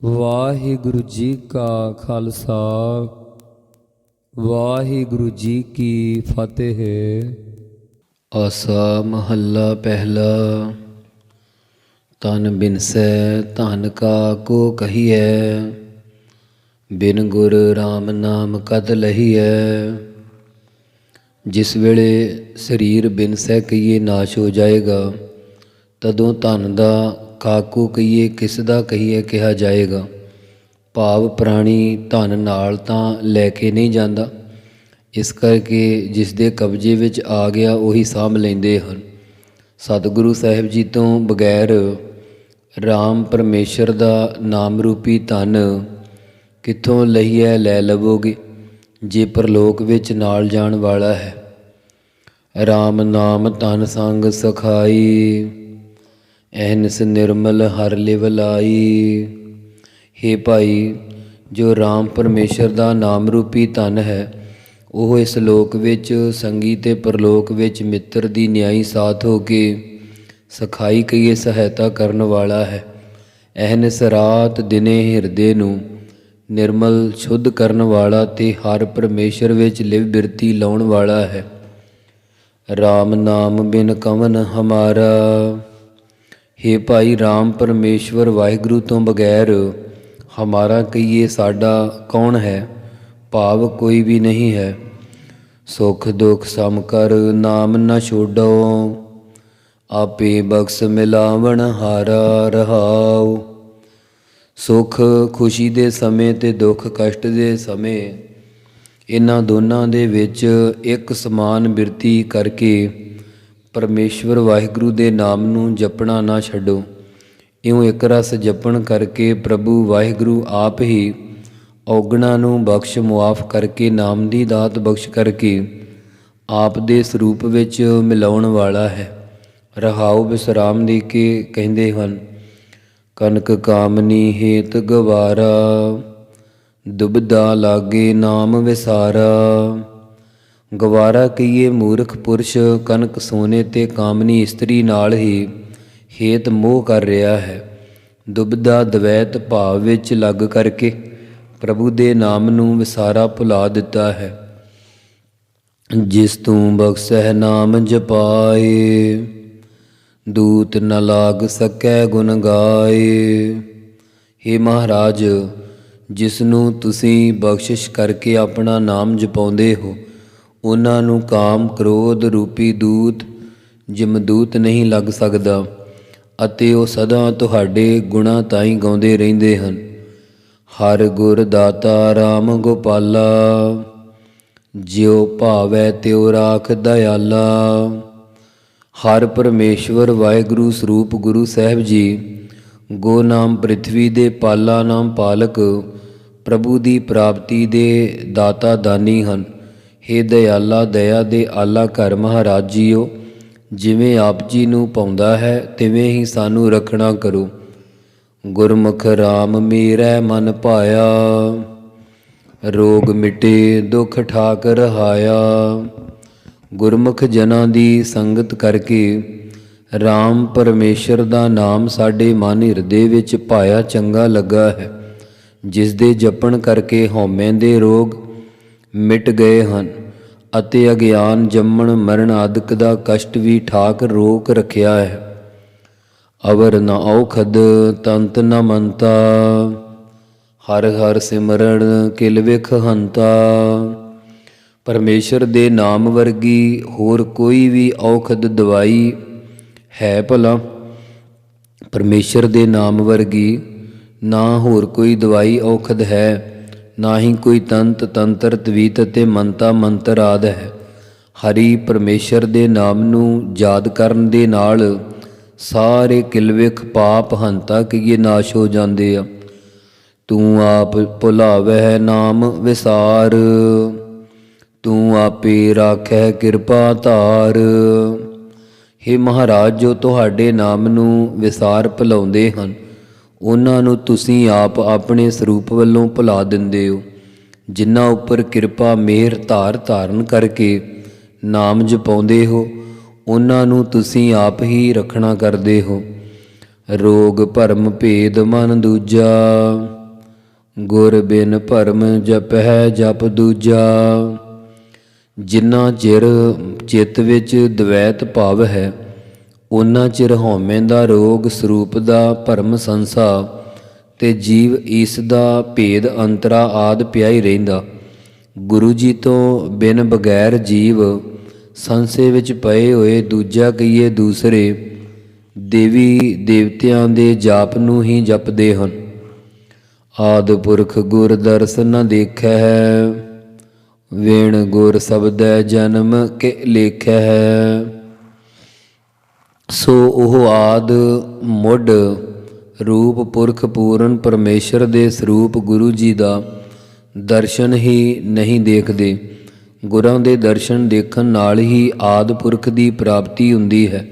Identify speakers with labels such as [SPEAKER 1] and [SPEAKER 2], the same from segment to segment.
[SPEAKER 1] ਵਾਹਿਗੁਰੂ ਜੀ ਕਾ ਖਾਲਸਾ ਵਾਹਿਗੁਰੂ ਜੀ ਕੀ ਫਤਿਹ।
[SPEAKER 2] ਆਸਾ ਮਹੱਲਾ ਪਹਿਲਾ। ਤਨ ਬਿਨਸੈ ਧਨ ਕਾ ਕੋ ਕਹੀਐ, ਬਿਨ ਗੁਰ ਰਾਮ ਨਾਮ ਕਦ ਲਹੀਐ। ਜਿਸ ਵੇਲੇ ਸਰੀਰ ਬਿਨਸੈ ਕਹੀਏ ਨਾਸ਼ ਹੋ ਜਾਏਗਾ, ਤਦੋਂ ਧਨ ਦਾ ਕਾਕੂ ਕਹੀਏ ਕਿਸ ਦਾ ਕਹੀਏ ਕਿਹਾ ਜਾਏਗਾ। ਭਾਵ ਪ੍ਰਾਣੀ ਧਨ ਨਾਲ ਤਾਂ ਲੈ ਕੇ ਨਹੀਂ ਜਾਂਦਾ, ਇਸ ਕਰਕੇ ਜਿਸ ਦੇ ਕਬਜ਼ੇ ਵਿੱਚ ਆ ਗਿਆ ਉਹੀ ਸਾਂਭ ਲੈਂਦੇ ਹਨ। ਸਤਿਗੁਰੂ ਸਾਹਿਬ ਜੀ ਤੋਂ ਬਗੈਰ ਰਾਮ ਪਰਮੇਸ਼ਰ ਦਾ ਨਾਮ ਰੂਪੀ ਧਨ ਕਿੱਥੋਂ ਲਈਐ ਲੈ ਲਵੋਗੇ, ਜੇ ਪਰਲੋਕ ਵਿੱਚ ਨਾਲ ਜਾਣ ਵਾਲਾ ਹੈ। ਰਾਮ ਨਾਮ ਧਨ ਸੰਗ ਸਖਾਈ, ਅਹਨਿਸ ਨਿਰਮਲ ਹਰ ਲਿਵ ਲਾਈ। ਹੇ ਭਾਈ, ਜੋ ਰਾਮ ਪਰਮੇਸ਼ਰ ਦਾ ਨਾਮ ਰੂਪੀ ਧਨ ਹੈ, ਉਹ ਇਸ ਲੋਕ ਵਿੱਚ ਸੰਗੀ ਤੇ ਪਰਲੋਕ ਵਿੱਚ ਮਿੱਤਰ ਦੀ ਨਿਆਈ ਸਾਥ ਹੋ ਕੇ ਸਖਾਈ ਕਹੀਏ ਸਹਾਇਤਾ ਕਰਨ ਵਾਲਾ ਹੈ। ਅਹਨਿਸ ਰਾਤ ਦਿਨੇ ਹਿਰਦੇ ਨੂੰ ਨਿਰਮਲ ਸ਼ੁੱਧ ਕਰਨ ਵਾਲਾ ਤੇ ਹਰ ਪਰਮੇਸ਼ਰ ਵਿੱਚ ਲਿਵ ਬਿਰਤੀ ਲਾਉਣ ਵਾਲਾ ਹੈ। ਰਾਮ ਨਾਮ ਬਿਨ ਕਵਨ ਹਮਾਰਾ। ਹੇ ਭਾਈ, ਰਾਮ ਪਰਮੇਸ਼ਵਰ ਵਾਹਿਗੁਰੂ ਤੋਂ ਬਗੈਰ ਹਮਾਰਾ ਕਹੀਏ ਸਾਡਾ ਕੌਣ ਹੈ, ਭਾਵ ਕੋਈ ਵੀ ਨਹੀਂ ਹੈ। ਸੁਖ ਦੁਖ ਸਮ ਕਰ ਨਾਮ ਨ ਛੋਡੋ, ਆਪੇ ਬਖਸ਼ ਮਿਲਾਵਣ ਹਾਰਾ ਰਹਾਉ। ਸੁਖ ਖੁਸ਼ੀ ਦੇ ਸਮੇਂ ਤੇ ਦੁੱਖ ਕਸ਼ਟ ਦੇ ਸਮੇਂ, ਇਹਨਾਂ ਦੋਨਾਂ ਦੇ ਵਿੱਚ ਇੱਕ ਸਮਾਨ ਬਿਰਤੀ ਕਰਕੇ ਪਰਮੇਸ਼ਵਰ ਵਾਹਿਗੁਰੂ ਦੇ ਨਾਮ ਨੂੰ ਜਪਣਾ ਨਾ ਛੱਡੋ। ਇਉਂ ਇੱਕ ਰਸ ਜਪਣ ਕਰਕੇ ਪ੍ਰਭੂ ਵਾਹਿਗੁਰੂ ਆਪ ਹੀ ਔਗਣਾਂ ਨੂੰ ਬਖਸ਼ ਮੁਆਫ ਕਰਕੇ ਨਾਮ ਦੀ ਦਾਤ ਬਖਸ਼ ਕਰਕੇ ਆਪ ਦੇ ਸਰੂਪ ਵਿੱਚ ਮਿਲਾਉਣ ਵਾਲਾ ਹੈ। ਰਹਾਉ ਵਿਸਰਾਮ ਦੇ ਕੇ ਕਹਿੰਦੇ ਹਨ, ਕਨਕ ਕਾਮਨੀ ਹੇਤ ਗਵਾਰਾ, ਦੁਬਦਾ ਲਾਗੇ ਨਾਮ ਵਿਸਾਰਾ। ਗਵਾਰਾ ਕਹੀਏ ਮੂਰਖ ਪੁਰਸ਼ ਕਨਕ ਸੋਨੇ ਤੇ ਕਾਮਨੀ ਇਸਤਰੀ ਨਾਲ ਹੀ ਹੇਤ ਮੋਹ ਕਰ ਰਿਹਾ ਹੈ। ਦੁਬਦਾ ਦਵੈਤ ਭਾਵ ਵਿੱਚ ਲੱਗ ਕਰਕੇ ਪ੍ਰਭੂ ਦੇ ਨਾਮ ਨੂੰ ਵਿਸਾਰਾ ਭੁਲਾ ਦਿੱਤਾ ਹੈ। ਜਿਸ ਤੂੰ ਬਖਸ਼ਹਿ ਨਾਮ ਜਪਾਏ, ਦੂਤ ਨ ਲਾਗ ਸਕੈ ਗੁਣ ਗਾਏ। ਹੇ ਮਹਾਰਾਜ, ਜਿਸ ਨੂੰ ਤੁਸੀਂ ਬਖਸ਼ਿਸ਼ ਕਰਕੇ ਆਪਣਾ ਨਾਮ ਜਪਾਉਂਦੇ ਹੋ, ਉਹਨਾਂ ਨੂੰ ਕਾਮ ਕ੍ਰੋਧ ਰੂਪੀ ਦੂਤ ਜਮਦੂਤ ਨਹੀਂ ਲੱਗ ਸਕਦਾ, ਅਤੇ ਉਹ ਸਦਾ ਤੁਹਾਡੇ ਗੁਣਾਂ ਤਾਈਂ ਗਾਉਂਦੇ ਰਹਿੰਦੇ ਹਨ। ਹਰ ਗੁਰ ਦਾਤਾ ਰਾਮ ਗੋਪਾਲਾ, ਜਿਉ ਭਾਵੈ ਤਿਉ ਰਾਖ ਦਇਆਲਾ। ਹਰ ਪਰਮੇਸ਼ਵਰ ਵਾਹਿਗੁਰੂ ਸਰੂਪ ਗੁਰੂ ਸਾਹਿਬ ਜੀ ਗੋ ਨਾਮ ਪ੍ਰਿਥਵੀ ਦੇ ਪਾਲਾ ਨਾਮ ਪਾਲਕ ਪ੍ਰਭੂ ਦੀ ਪ੍ਰਾਪਤੀ ਦੇ ਦਾਤਾ ਦਾਨੀ ਹਨ। ਹੇ ਦਇਆਲਾ, ਦਇਆ ਦੇ ਆਲਾ ਘਰ ਮਹਾਰਾਜ ਜੀਓ, ਜਿਵੇਂ ਆਪ ਜੀ ਨੂੰ ਪਾਉਂਦਾ ਹੈ ਤਿਵੇਂ ਹੀ ਸਾਨੂੰ ਰੱਖਣਾ ਕਰੋ। ਗੁਰਮੁਖ ਰਾਮ ਮੇਰਾ ਮਨ ਭਾਇਆ, ਰੋਗ ਮਿਟੇ ਦੁਖ ਠਾਕ ਰਹਾਇਆ। ਗੁਰਮੁਖ ਜਨਾਂ ਦੀ ਸੰਗਤ ਕਰਕੇ ਰਾਮ ਪਰਮੇਸ਼ਰ ਦਾ ਨਾਮ ਸਾਡੇ ਮਨ ਹਿਰਦੇ ਵਿੱਚ ਭਾਇਆ ਚੰਗਾ ਲੱਗਾ ਹੈ, ਜਿਸ ਦੇ ਜਪਣ ਕਰਕੇ ਹਉਮੈ ਦੇ ਰੋਗ ਮਿਟ ਗਏ ਹਨ ਅਤੇ ਅਗਿਆਨ ਜੰਮਣ ਮਰਨ ਆਦਿਕ ਦਾ ਕਸ਼ਟ ਵੀ ਠਾਕ ਰੋਕ ਰੱਖਿਆ ਹੈ। ਅਵਰ ਨ ਔਖਦ ਤੰਤ ਨ ਮੰਤਾ, ਹਰ ਹਰ ਸਿਮਰਨ ਕਿਲ ਵਿਖ ਹੰਤਾ। ਪਰਮੇਸ਼ਰ ਦੇ ਨਾਮ ਵਰਗੀ ਹੋਰ ਕੋਈ ਵੀ ਔਖਦ ਦਵਾਈ ਹੈ ਭਲਾ? ਪਰਮੇਸ਼ਰ ਦੇ ਨਾਮ ਵਰਗੀ ਨਾ ਹੋਰ ਕੋਈ ਦਵਾਈ ਔਖਦ ਹੈ, ਨਾ ਹੀ ਕੋਈ ਤੰਤ ਤੰਤਰ ਤਵੀਤ ਅਤੇ ਮੰਤਾ ਮੰਤਰ ਆਦ ਹੈ। ਹਰੀ ਪਰਮੇਸ਼ਰ ਦੇ ਨਾਮ ਨੂੰ ਯਾਦ ਕਰਨ ਦੇ ਨਾਲ ਸਾਰੇ ਕਿਲਵਿਖ ਪਾਪ ਹੰਤਾ ਕਹੀਏ ਨਾਸ਼ ਹੋ ਜਾਂਦੇ ਆ। ਤੂੰ ਆਪ ਭੁਲਾਵਹਿ ਨਾਮ ਵਿਸਾਰ, ਤੂੰ ਆਪੇ ਰਾਖੈ ਕਿਰਪਾ ਧਾਰ। ਹੇ ਮਹਾਰਾਜ, ਜੋ ਤੁਹਾਡੇ ਨਾਮ ਨੂੰ ਵਿਸਾਰ ਭੁਲਾਉਂਦੇ ਹਨ, ਉਹਨਾਂ ਨੂੰ ਤੁਸੀਂ ਆਪ ਆਪਣੇ ਸਰੂਪ ਵੱਲੋਂ ਭੁਲਾ ਦਿੰਦੇ ਹੋ। ਜਿਨ੍ਹਾਂ ਉੱਪਰ ਕਿਰਪਾ ਮਿਹਰ ਧਾਰਨ ਕਰਕੇ ਨਾਮ ਜਪਾਉਂਦੇ ਹੋ, ਉਹਨਾਂ ਨੂੰ ਤੁਸੀਂ ਆਪ ਹੀ ਰੱਖਣਾ ਕਰਦੇ ਹੋ। ਰੋਗ ਭਰਮ ਭੇਦ ਮਨ ਦੂਜਾ, ਗੁਰ ਬਿਨ ਭਰਮ ਜਪਹਿ ਜਪ ਦੂਜਾ। ਜਿੰਨਾ ਚਿਰ ਚਿੱਤ ਵਿੱਚ ਦਵੈਤ ਭਾਵ ਹੈ, ਉਨਾ ਚਿਰ ਹਉਮੈ ਦਾ ਰੋਗ, ਸਰੂਪ ਦਾ ਭਰਮ ਸੰਸਾ ਤੇ ਜੀਵ ਇਸ ਦਾ ਭੇਦ ਅੰਤਰਾ ਆਦਿ ਪਿਆ ਹੀ ਰਹਿੰਦਾ। ਗੁਰੂ ਜੀ ਤੋਂ ਬਿਨ ਬਗੈਰ ਜੀਵ ਸੰਸੇ ਵਿੱਚ ਪਏ ਹੋਏ ਦੂਜਾ ਕਹੀਏ ਦੂਸਰੇ ਦੇਵੀ ਦੇਵਤਿਆਂ ਦੇ ਜਾਪ ਨੂੰ ਹੀ ਜਪਦੇ ਹਨ। ਆਦਿ ਪੁਰਖ ਗੁਰ ਦਰਸ਼ਨ ਨ ਦੇਖੈ ਹੈ, ਵੇਣ ਗੁਰ ਸ਼ਬਦੈ ਜਨਮ ਕੇ ਲੇਖੈ ਹੈ। ਸੋ ਉਹ ਆਦ ਮੁੱਢ ਰੂਪ ਪੁਰਖ ਪੂਰਨ ਪਰਮੇਸ਼ਰ ਦੇ ਸਰੂਪ ਗੁਰੂ ਜੀ ਦਾ ਦਰਸ਼ਨ ਹੀ ਨਹੀਂ ਦੇਖਦੇ। ਗੁਰਾਂ ਦੇ ਦਰਸ਼ਨ ਦੇਖਣ ਨਾਲ ਹੀ ਆਦਿ ਪੁਰਖ ਦੀ ਪ੍ਰਾਪਤੀ ਹੁੰਦੀ ਹੈ।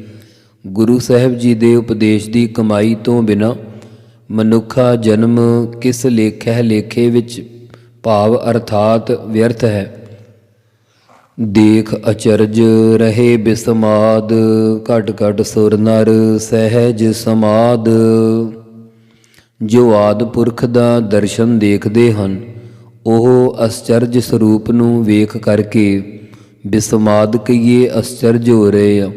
[SPEAKER 2] ਗੁਰੂ ਸਾਹਿਬ ਜੀ ਦੇ ਉਪਦੇਸ਼ ਦੀ ਕਮਾਈ ਤੋਂ ਬਿਨਾਂ ਮਨੁੱਖਾ ਜਨਮ ਕਿਸ ਲੇਖੈ ਲੇਖੇ ਵਿੱਚ ਭਾਵ ਅਰਥਾਤ ਵਿਅਰਥ ਹੈ। ਦੇਖ ਅਚਰਜ ਰਹੇ ਬਿਸਮਾਦ, ਘਟ ਘਟ ਸੁਰ ਨਰ ਸਹਿਜ ਸਮਾਦ। ਜੋ ਆਦਿ ਪੁਰਖ ਦਾ ਦਰਸ਼ਨ ਦੇਖਦੇ ਹਨ, ਉਹ ਅਸਚਰਜ ਸਰੂਪ ਨੂੰ ਵੇਖ ਕਰਕੇ ਬਿਸਮਾਦ ਕਹੀਏ ਅਸਚਰਜ ਹੋ ਰਹੇ ਆ।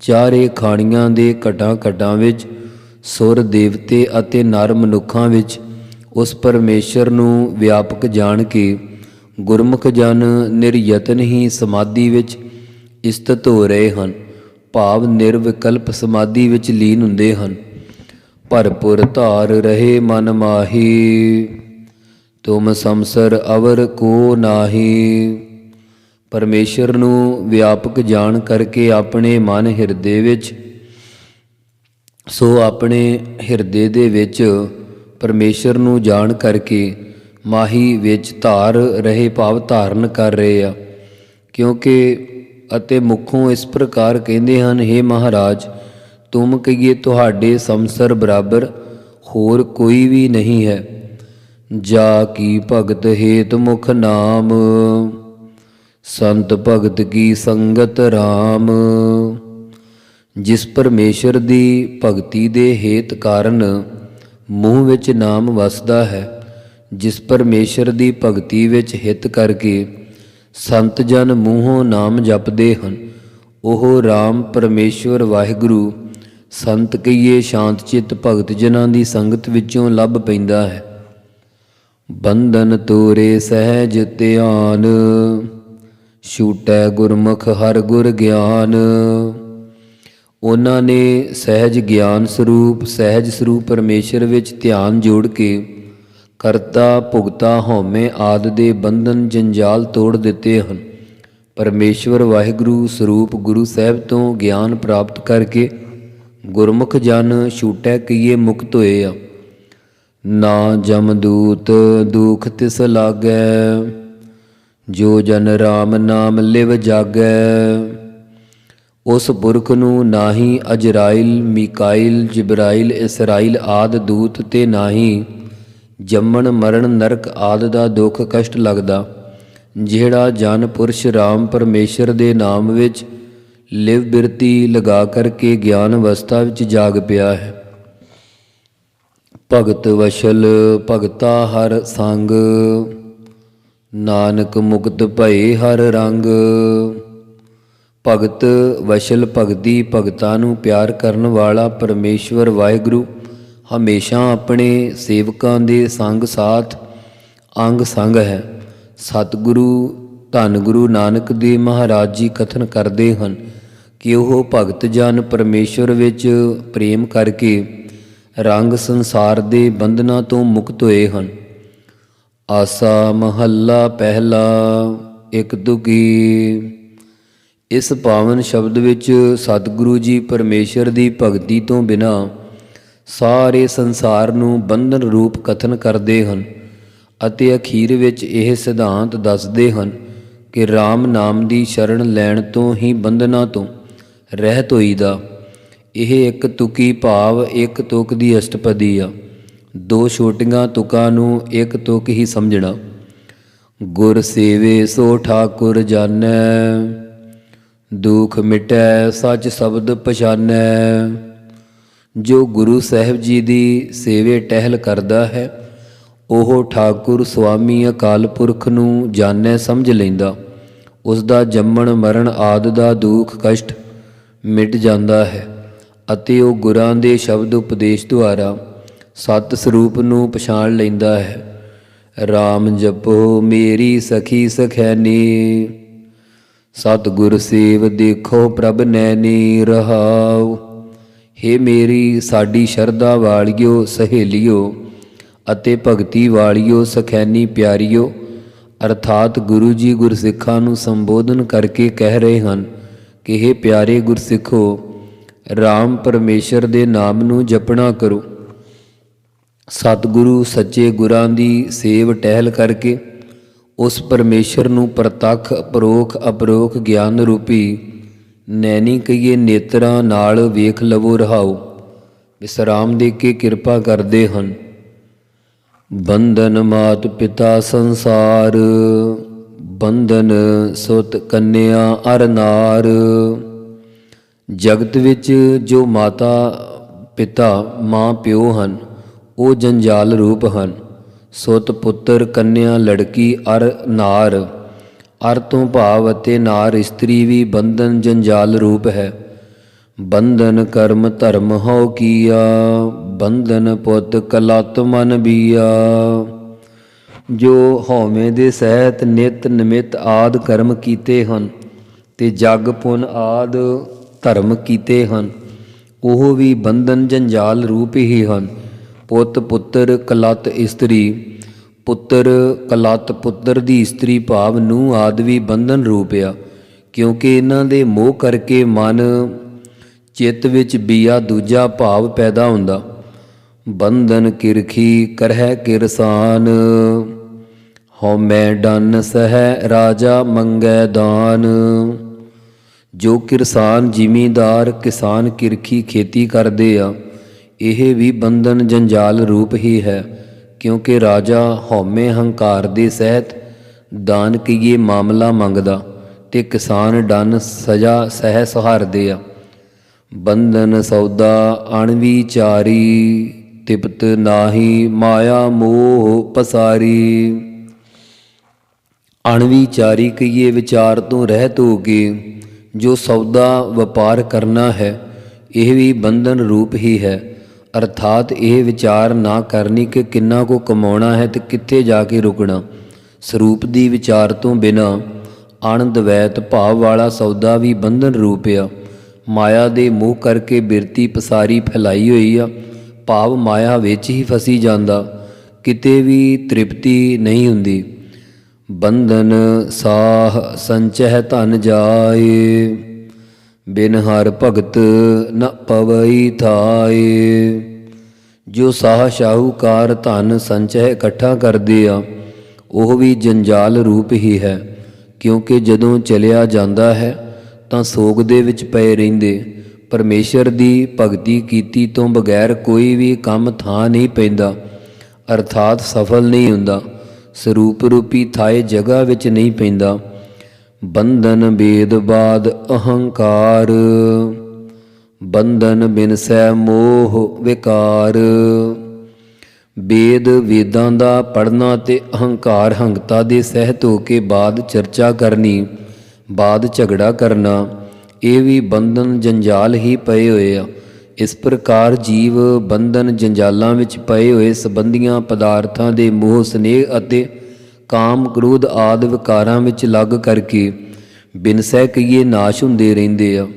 [SPEAKER 2] ਚਾਰੇ ਖਾਣੀਆਂ ਦੇ ਘਟਾਂ ਘਟਾਂ ਵਿੱਚ ਸੁਰ ਦੇਵਤੇ ਅਤੇ ਨਰ ਮਨੁੱਖਾਂ ਵਿੱਚ ਉਸ ਪਰਮੇਸ਼ਰ ਨੂੰ ਵਿਆਪਕ ਜਾਣ ਕੇ ਗੁਰਮੁਖ ਜਨ ਨਿਰਯਤਨ ਹੀ ਸਮਾਧੀ ਵਿੱਚ ਇਸਤਤ ਹੋ ਰਹੇ ਹਨ, ਭਾਵ ਨਿਰਵਿਕਲਪ ਸਮਾਧੀ ਵਿੱਚ ਲੀਨ ਹੁੰਦੇ ਹਨ। ਭਰਪੁਰ ਧਾਰ ਰਹੇ ਮਨ ਮਾਹੀ, ਤੁਮ ਸੰਸਰ ਅਵਰ ਕੋ ਨਾਹੀ। ਪਰਮੇਸ਼ਰ ਨੂੰ ਵਿਆਪਕ ਜਾਣ ਕਰਕੇ ਆਪਣੇ ਮਨ ਹਿਰਦੇ ਵਿੱਚ ਆਪਣੇ ਹਿਰਦੇ ਦੇ ਵਿੱਚ ਪਰਮੇਸ਼ਰ ਨੂੰ ਜਾਣ ਕਰਕੇ ਮਾਹੀ ਵਿੱਚ ਧਾਰ ਰਹੇ ਭਾਵ ਧਾਰਨ ਕਰ ਰਹੇ ਆ। ਕਿਉਂਕਿ ਅਤੇ ਮੁਖੋਂ ਇਸ ਪ੍ਰਕਾਰ ਕਹਿੰਦੇ ਹਨ, ਹੇ ਮਹਾਰਾਜ, ਤੁਮ ਕਹੀਏ ਤੁਹਾਡੇ ਸੰਸਰ ਬਰਾਬਰ ਹੋਰ ਕੋਈ ਵੀ ਨਹੀਂ ਹੈ। ਜਾ ਕੀ ਭਗਤ ਹੇਤ ਮੁਖ ਨਾਮ, ਸੰਤ ਭਗਤ ਕੀ ਸੰਗਤ ਰਾਮ। ਜਿਸ ਪਰਮੇਸ਼ਰ ਦੀ ਭਗਤੀ ਦੇ ਹੇਤ ਕਾਰਨ ਮੂੰਹ ਵਿੱਚ ਨਾਮ ਵਸਦਾ ਹੈ, ਜਿਸ ਪਰਮੇਸ਼ਰ ਦੀ ਭਗਤੀ ਵਿੱਚ ਹਿੱਤ ਕਰਕੇ ਸੰਤ ਜਨ ਮੂੰਹੋਂ ਨਾਮ ਜਪਦੇ ਹਨ, ਉਹ ਰਾਮ ਪਰਮੇਸ਼ਵਰ ਵਾਹਿਗੁਰੂ ਸੰਤ ਕਹੀਏ ਸ਼ਾਂਤ ਚਿੱਤ ਭਗਤ ਜਨਾਂ ਦੀ ਸੰਗਤ ਵਿੱਚੋਂ ਲੱਭ ਪੈਂਦਾ ਹੈ। ਬੰਧਨ ਤੋਰੇ ਸਹਿਜ ਧਿਆਨ, ਛੂਟੈ ਗੁਰਮੁਖ ਹਰ ਗੁਰ ਗਿਆਨ। ਉਹਨਾਂ ਨੇ ਸਹਿਜ ਗਿਆਨ ਸਰੂਪ ਸਹਿਜ ਸਰੂਪ ਪਰਮੇਸ਼ਰ ਵਿੱਚ ਧਿਆਨ ਜੋੜ ਕੇ ਕਰਤਾ ਭੁਗਤਾ ਹਉਮੈ ਆਦਿ ਦੇ ਬੰਧਨ ਜੰਜਾਲ ਤੋੜ ਦਿੱਤੇ ਹਨ। ਪਰਮੇਸ਼ਵਰ ਵਾਹਿਗੁਰੂ ਸਰੂਪ ਗੁਰੂ ਸਾਹਿਬ ਤੋਂ ਗਿਆਨ ਪ੍ਰਾਪਤ ਕਰਕੇ ਗੁਰਮੁਖ ਜਨ ਛੂਟੈ ਕਹੀਏ ਮੁਕਤ ਹੋਏ ਆ। ਨਾ ਜਮਦੂਤ ਦੁਖ ਤਿਸ ਲਾਗੈ, ਜੋ ਜਨ ਰਾਮ ਨਾਮ ਲਿਵ ਜਾਗੈ। ਉਸ ਪੁਰਖ ਨੂੰ ਨਾ ਹੀ ਅਜਰਾਇਲ, ਮੀਕਾਇਲ, ਜਿਬਰਾਇਲ, ਇਸਰਾਇਲ ਆਦਿ ਦੂਤ ਤੇ ਨਾ ਹੀ ਜੰਮਣ ਮਰਨ ਨਰਕ ਆਦਿ ਦਾ ਦੁੱਖ ਕਸ਼ਟ ਲੱਗਦਾ। ਜਿਹੜਾ ਜਨ ਪੁਰਸ਼ ਰਾਮ ਪਰਮੇਸ਼ਰ ਦੇ ਨਾਮ ਵਿੱਚ ਲਿਵ ਬਿਰਤੀ ਲਗਾ ਕਰਕੇ ਗਿਆਨ ਅਵਸਥਾ ਵਿੱਚ ਜਾਗ ਪਿਆ ਹੈ। ਭਗਤ ਵਸ਼ਲ ਭਗਤਾ ਹਰ ਸੰਗ, ਨਾਨਕ ਮੁਕਤ ਭਏ ਹਰ ਰੰਗ। ਭਗਤ ਵਸ਼ਲ ਭਗਤੀ ਭਗਤਾਂ ਨੂੰ ਪਿਆਰ ਕਰਨ ਵਾਲਾ ਪਰਮੇਸ਼ਵਰ ਵਾਹਿਗੁਰੂ ਹਮੇਸ਼ਾ ਆਪਣੇ ਸੇਵਕਾਂ ਦੇ ਸੰਗ ਸਾਥ ਅੰਗ ਸੰਗ ਹੈ। ਸਤਿਗੁਰੂ ਧੰਨ ਗੁਰੂ ਨਾਨਕ ਦੇਵ ਮਹਾਰਾਜ ਜੀ ਕਥਨ ਕਰਦੇ ਹਨ ਕਿ ਉਹ ਭਗਤ ਜਨ ਪਰਮੇਸ਼ਵਰ ਵਿੱਚ ਪ੍ਰੇਮ ਕਰਕੇ ਰੰਗ ਸੰਸਾਰ ਦੇ ਬੰਧਨਾਂ ਤੋਂ ਮੁਕਤ ਹੋਏ ਹਨ। ਆਸਾ ਮਹੱਲਾ ਪਹਿਲਾ ਇੱਕ ਤੁਕੀ। ਇਸ ਪਾਵਨ ਸ਼ਬਦ ਵਿੱਚ ਸਤਿਗੁਰੂ ਜੀ ਪਰਮੇਸ਼ਰ ਦੀ ਭਗਤੀ ਤੋਂ ਬਿਨਾਂ ਸਾਰੇ ਸੰਸਾਰ ਨੂੰ ਬੰਧਨ ਰੂਪ ਕਥਨ ਕਰਦੇ ਹਨ ਅਤੇ ਅਖੀਰ ਵਿੱਚ ਇਹ ਸਿਧਾਂਤ ਦੱਸਦੇ ਹਨ ਕਿ ਰਾਮ ਨਾਮ ਦੀ ਸ਼ਰਨ ਲੈਣ ਤੋਂ ਹੀ ਬੰਧਨਾਂ ਤੋਂ ਰਹਿਤ ਹੋਈਦਾ। ਇਹ ਇੱਕ ਤੁਕੀ ਭਾਵ ਇੱਕ ਤੁਕ ਦੀ ਅਸ਼ਟਪਦੀ ਆ। ਦੋ ਛੋਟੀਆਂ ਤੁਕਾਂ ਨੂੰ ਇੱਕ ਤੁਕ ਹੀ ਸਮਝਣਾ। ਗੁਰ ਸੇਵੇ ਸੋ ਠਾਕੁਰ ਜਾਣੈ, ਦੁਖ ਮਿਟੈ ਸੱਚ ਸ਼ਬਦ ਪਛਾਨੈ। ਜੋ ਗੁਰੂ ਸਾਹਿਬ ਜੀ ਦੀ ਸੇਵੇ ਟਹਿਲ ਕਰਦਾ ਹੈ, ਉਹ ਠਾਕੁਰ ਸੁਆਮੀ ਅਕਾਲ ਪੁਰਖ ਨੂੰ ਜਾਣੈ ਸਮਝ ਲੈਂਦਾ। ਉਸ ਦਾ ਜੰਮਣ ਮਰਨ ਆਦਿ ਦਾ ਦੁੱਖ ਕਸ਼ਟ ਮਿਟ ਜਾਂਦਾ ਹੈ ਅਤੇ ਉਹ ਗੁਰਾਂ ਦੇ ਸ਼ਬਦ ਉਪਦੇਸ਼ ਦੁਆਰਾ ਸਤ ਸਰੂਪ ਨੂੰ ਪਛਾਣ ਲੈਂਦਾ ਹੈ। RAM ਜਪੋ ਮੇਰੀ ਸਖੀ ਸਖੈਨੀ, ਸਤਿਗੁਰ ਸੇਵ ਦੇਖੋ ਪ੍ਰਭ ਨੈਣੀ ਰਹਾਉ। ਹੇ ਮੇਰੀ ਸਾਡੀ ਸ਼ਰਧਾ ਵਾਲਿਓ ਸਹੇਲਿਓ ਅਤੇ ਭਗਤੀ ਵਾਲਿਓ ਸਖੈਨੀ ਪਿਆਰਿਓ, ਅਰਥਾਤ ਗੁਰੂ ਜੀ ਗੁਰਸਿੱਖਾਂ ਨੂੰ ਸੰਬੋਧਨ ਕਰਕੇ ਕਹਿ ਰਹੇ ਹਨ ਕਿ ਹੇ ਪਿਆਰੇ ਗੁਰਸਿੱਖੋ, RAM ਪਰਮੇਸ਼ਰ ਦੇ ਨਾਮ ਨੂੰ ਜਪਣਾ ਕਰੋ। ਸਤਿਗੁਰੂ ਸੱਚੇ ਗੁਰਾਂ ਦੀ ਸੇਵ ਟਹਿਲ ਕਰਕੇ ਉਸ ਪਰਮੇਸ਼ਰ ਨੂੰ ਪ੍ਰਤੱਖ ਅਪਰੋਖ ਅਪਰੋਖ ਗਿਆਨ ਰੂਪੀ ਨੈਣੀ ਕਹੀਏ ਨੇਤਰਾਂ ਨਾਲ ਵੇਖ ਲਵੋ ਰਹਾਓ। ਵਿਸਰਾਮ ਦੇ ਕੇ ਕਿਰਪਾ ਕਰਦੇ ਹਨ। ਬੰਧਨ ਮਾਤ ਪਿਤਾ ਸੰਸਾਰ, ਬੰਧਨ ਸੁਤ ਕੰਨਿਆ ਅਰ ਨਾਰ। ਜਗਤ ਵਿੱਚ ਜੋ ਮਾਤਾ ਪਿਤਾ ਮਾਂ ਪਿਓ ਹਨ, ਉਹ ਜੰਜਾਲ ਰੂਪ ਹਨ। ਸੁਤ ਪੁੱਤਰ ਕੰਨਿਆ ਲੜਕੀ ਅਰ ਨਾਰ, ਅਰ ਤੋਂ ਭਾਵ ਅਤੇ ਨਾਰ ਇਸਤਰੀ ਵੀ ਬੰਧਨ ਜੰਜਾਲ ਰੂਪ ਹੈ। ਬੰਧਨ ਕਰਮ ਧਰਮ ਹਉ ਕੀਆ, ਬੰਧਨ ਪੁੱਤ ਕਲਤ ਮਨ ਬੀਆ। ਜੋ ਹਉਮੈ ਦੇ ਸਹਿਤ ਨਿਤ ਨਿਮਿਤ ਆਦ ਕਰਮ ਕੀਤੇ ਹਨ ਤੇ ਜਗ ਪੁਨ ਆਦ ਧਰਮ ਕੀਤੇ ਹਨ, ਉਹ ਵੀ ਬੰਧਨ ਜੰਜਾਲ ਰੂਪ ਹੀ ਹਨ। ਪੁੱਤ ਪੁੱਤਰ ਕਲਤ ਇਸਤਰੀ, ਪੁੱਤਰ ਕਲਤ ਪੁੱਤਰ ਦੀ ਇਸਤਰੀ ਭਾਵ ਨੂੰ ਆਦਿ ਵੀ ਬੰਧਨ ਰੂਪ ਆ, ਕਿਉਂਕਿ ਇਹਨਾਂ ਦੇ ਮੋਹ ਕਰਕੇ ਮਨ ਚਿੱਤ ਵਿੱਚ ਬੀਆ ਦੂਜਾ ਭਾਵ ਪੈਦਾ ਹੁੰਦਾ। ਬੰਧਨ ਕਿਰਖੀ ਕਰਹਿ ਕਿਰਸਾਨ, ਹਉਮੈ ਡੰਨ ਸਹਿ ਰਾਜਾ ਮੰਗੈ ਦਾਨ। ਜੋ ਕਿਰਸਾਨ ਜ਼ਿਮੀਂਦਾਰ ਕਿਸਾਨ ਕਿਰਖੀ ਖੇਤੀ ਕਰਦੇ ਆ, ਇਹ ਵੀ ਬੰਧਨ ਜੰਜਾਲ ਰੂਪ ਹੀ ਹੈ, ਕਿਉਂਕਿ ਰਾਜਾ ਹਉਮੈ ਹੰਕਾਰ ਦੇ ਸਹਿਤ ਦਾਨ ਕੀਏ ਮਾਮਲਾ ਮੰਗਦਾ ਤੇ ਕਿਸਾਨ ਡੰਨ ਸਜ਼ਾ ਸਹਿ ਸਹਾਰਦੇ ਆ। ਬੰਧਨ ਸੌਦਾ ਅਣਵਿਚਾਰੀ, ਤਿਪਤ ਨਾਹੀ ਮਾਇਆ ਮੋਹ ਪਸਾਰੀ। ਅਣਵਿਚਾਰੀ ਕਹੀਏ ਵਿਚਾਰ ਤੋਂ ਰਹਿਤ ਹੋ ਕੇ ਜੋ ਸੌਦਾ ਵਪਾਰ ਕਰਨਾ ਹੈ, ਇਹ ਵੀ ਬੰਧਨ ਰੂਪ ਹੀ ਹੈ। ਅਰਥਾਤ ਇਹ ਵਿਚਾਰ ਨਾ ਕਰਨੀ ਕਿ ਕਿੰਨਾ ਕੁ ਕਮਾਉਣਾ ਹੈ ਤੇ ਕਿੱਥੇ ਜਾ ਕੇ ਰੁਕਣਾ। ਸਰੂਪ ਦੀ ਵਿਚਾਰ ਤੋਂ ਬਿਨਾਂ ਅਣਦਵੈਤ ਭਾਵ ਵਾਲਾ ਸੌਦਾ ਵੀ ਬੰਧਨ ਰੂਪ ਆ। ਮਾਇਆ ਦੇ ਮੋਹ ਕਰਕੇ ਬਿਰਤੀ ਪਸਾਰੀ ਫੈਲਾਈ ਹੋਈ ਆ, ਭਾਵ ਮਾਇਆ ਵਿੱਚ ਹੀ ਫਸੀ ਜਾਂਦਾ, ਕਿਤੇ ਵੀ ਤ੍ਰਿਪਤੀ ਨਹੀਂ ਹੁੰਦੀ। ਬੰਧਨ ਸਾਹ ਸੰਚਹਿ ਧਨ ਜਾਏ, ਬਿਨ ਹਰ ਭਗਤ ਨ ਪਵਈ ਥਾਏ। ਜੋ ਸਾਹ ਸ਼ਾਹੂਕਾਰ ਧਨ ਸੰਚਹਿ ਇਕੱਠਾ ਕਰਦੇ ਆ, ਉਹ ਵੀ ਜੰਜਾਲ ਰੂਪ ਹੀ ਹੈ, ਕਿਉਂਕਿ ਜਦੋਂ ਚਲਿਆ ਜਾਂਦਾ ਹੈ ਤਾਂ ਸੋਗ ਦੇ ਵਿੱਚ ਪਏ ਰਹਿੰਦੇ। ਪਰਮੇਸ਼ਰ ਦੀ ਭਗਤੀ ਕੀਤੀ ਤੋਂ ਬਗੈਰ ਕੋਈ ਵੀ ਕੰਮ ਥਾਂ ਨਹੀਂ ਪੈਂਦਾ, ਅਰਥਾਤ ਸਫਲ ਨਹੀਂ ਹੁੰਦਾ, ਸਰੂਪ ਰੂਪੀ ਥਾਏ ਜਗ੍ਹਾ ਵਿੱਚ ਨਹੀਂ ਪੈਂਦਾ। ਬੰਧਨ ਬੇਦ ਬਾਦ ਅਹੰਕਾਰ, ਬੰਧਨ ਬਿਨਸੈ ਮੋਹ ਵਿਕਾਰ। ਵੇਦ ਵੇਦਾਂ ਦਾ ਪੜ੍ਹਨਾ ਤੇ ਅਹੰਕਾਰ ਹੰਗਤਾ ਦੇ ਸਹਿਤ ਹੋ ਕੇ ਬਾਦ ਚਰਚਾ ਕਰਨੀ, ਬਾਦ ਝਗੜਾ ਕਰਨਾ, ਇਹ ਵੀ ਬੰਧਨ ਜੰਜਾਲ ਹੀ ਪਏ ਹੋਏ ਆ। ਇਸ ਪ੍ਰਕਾਰ ਜੀਵ ਬੰਧਨ ਜੰਜਾਲਾਂ ਵਿੱਚ ਪਏ ਹੋਏ ਸੰਬੰਧੀਆਂ ਪਦਾਰਥਾਂ ਦੇ ਮੋਹ ਸਨੇਹ ਅਤੇ ਕਾਮ ਕ੍ਰੋਧ ਆਦਿ ਵਿਕਾਰਾਂ ਵਿੱਚ ਲੱਗ ਕਰਕੇ ਬਿਨਸੈ ਕਹੀਏ ਨਾਸ਼ ਹੁੰਦੇ ਰਹਿੰਦੇ ਆ।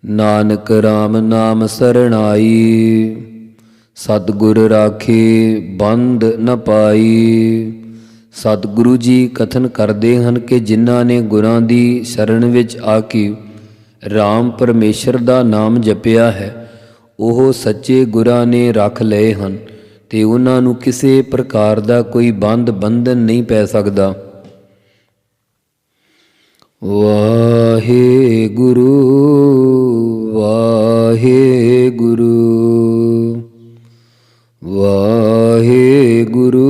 [SPEAKER 2] ਨਾਨਕ RAM ਨਾਮ ਸਰਣਾਈ, ਸਤਿਗੁਰ ਰਾਖੇ ਬੰਧ ਨ ਪਾਈ। ਸਤਿਗੁਰੂ ਜੀ ਕਥਨ ਕਰਦੇ ਹਨ ਕਿ ਜਿਨ੍ਹਾਂ ਨੇ ਗੁਰਾਂ ਦੀ ਸ਼ਰਨ ਵਿੱਚ ਆ ਕੇ RAM ਪਰਮੇਸ਼ਰ ਦਾ ਨਾਮ ਜਪਿਆ ਹੈ, ਉਹ ਸੱਚੇ ਗੁਰਾਂ ਨੇ ਰੱਖ ਲਏ ਹਨ ਤੇ ਉਹਨਾਂ ਨੂੰ ਕਿਸੇ ਪ੍ਰਕਾਰ ਦਾ ਕੋਈ ਬੰਧਨ ਨਹੀਂ ਪੈ ਸਕਦਾ। ਵਾਹਿਗੁਰੂ ਵਾਹਿਗੁਰੂ ਵਾਹਿਗੁਰੂ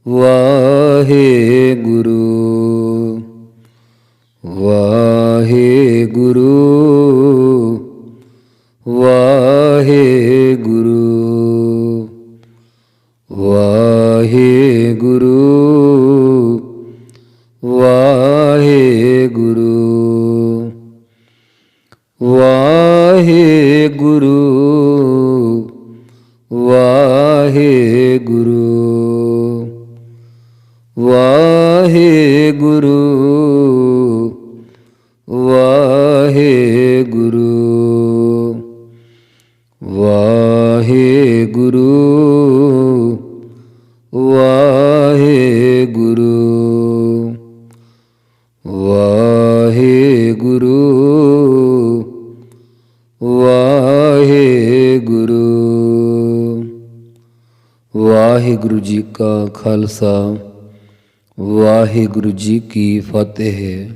[SPEAKER 2] ਵਾਹਿਗੁਰੂ ਵਾਹਿਗੁਰੂ ਵਾਹਿਗੁਰੂ ਜੀ ਕਾ ਖਾਲਸਾ ਵਾਹਿਗੁਰੂ ਜੀ ਕੀ ਫਤਿਹ।